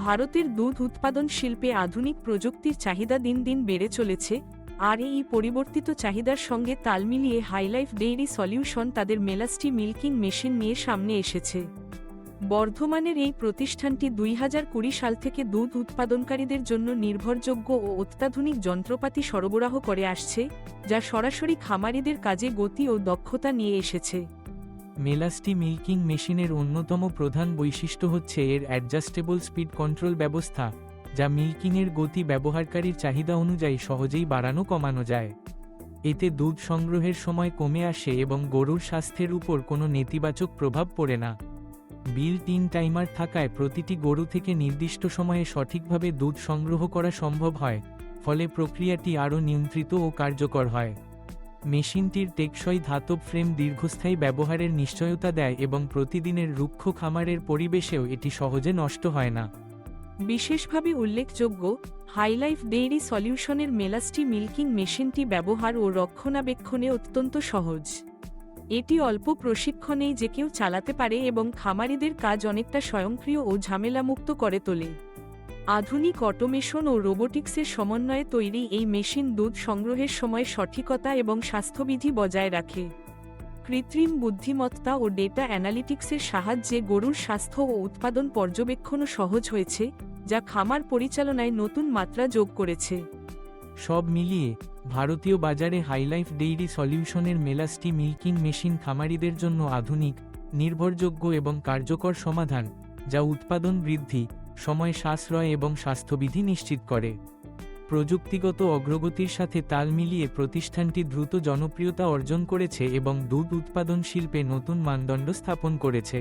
ভারতের দুধ উৎপাদন শিল্পে আধুনিক প্রযুক্তির চাহিদা দিন দিন বেড়ে চলেছে, আর এই পরিবর্তিত চাহিদার সঙ্গে তাল মিলিয়ে হাইলাইফ ডেইরি সলিউশন তাদের মেলাস্টি মিল্কিং মেশিন নিয়ে সামনে এসেছে। বর্ধমানের এই প্রতিষ্ঠানটি 2020 সাল থেকে দুধ উৎপাদনকারীদের জন্য নির্ভরযোগ্য ও অত্যাধুনিক যন্ত্রপাতি সরবরাহ করে আসছে, যা সরাসরি খামারিদের কাজে গতি ও দক্ষতা নিয়ে এসেছে। মেলাস্টি মিল্কিং মেশিনের অন্যতম প্রধান বৈশিষ্ট্য হচ্ছে এর অ্যাডজাস্টেবল স্পিড কন্ট্রোল ব্যবস্থা, যা মিল্কিংয়ের গতি ব্যবহারকারীর চাহিদা অনুযায়ী সহজেই বাড়ানো কমানো যায়। এতে দুধ সংগ্রহের সময় কমে আসে এবং গরুর স্বাস্থ্যের উপর কোনো নেতিবাচক প্রভাব পড়ে না। বিল্ট ইন টাইমার থাকায় প্রতিটি গরু থেকে নির্দিষ্ট সময়ে সঠিকভাবে দুধ সংগ্রহ করা সম্ভব হয়, ফলে প্রক্রিয়াটি আরও নিয়ন্ত্রিত ও কার্যকর হয়। মেশিনটির টেকসই ধাতব ফ্রেম দীর্ঘস্থায়ী ব্যবহারের নিশ্চয়তা দেয় এবং প্রতিদিনের রুক্ষ খামারের পরিবেশেও এটি সহজে নষ্ট হয় না। বিশেষভাবে উল্লেখযোগ্য, হাইলাইফ ডেইরি সলিউশনের মেলাস্টি মিল্কিং মেশিনটি ব্যবহার ও রক্ষণাবেক্ষণে অত্যন্ত সহজ। এটি অল্প প্রশিক্ষণেই যে কেউ চালাতে পারে এবং খামারিদের কাজ অনেকটা স্বয়ংক্রিয় ও ঝামেলামুক্ত করে তোলে। আধুনিক অটোমেশন ও রোবোটিক্সের সমন্বয়ে তৈরি এই মেশিন দুধ সংগ্রহের সময় সঠিকতা এবং স্বাস্থ্যবিধি বজায় রাখে। কৃত্রিম বুদ্ধিমত্তা ও ডেটা অ্যানালিটিক্সের সাহায্যে গরুর স্বাস্থ্য ও উৎপাদন পর্যবেক্ষণও সহজ হয়েছে, যা খামার পরিচালনায় নতুন মাত্রা যোগ করেছে। সব মিলিয়ে ভারতীয় বাজারে হাইলাইফ ডেইরি সলিউশনের মেলাস্টি মিল্কিং মেশিন খামারিদের জন্য আধুনিক, নির্ভরযোগ্য এবং কার্যকর সমাধান, যা উৎপাদন বৃদ্ধি, সময় সাশ্রয় এবং স্বাস্থ্যবিধি নিশ্চিত করে। প্রযুক্তিগত অগ্রগতির সাথে তাল মিলিয়ে প্রতিষ্ঠানটি দ্রুত জনপ্রিয়তা অর্জন করেছে এবং দুধ উৎপাদন শিল্পে নতুন মানদণ্ড স্থাপন করেছে।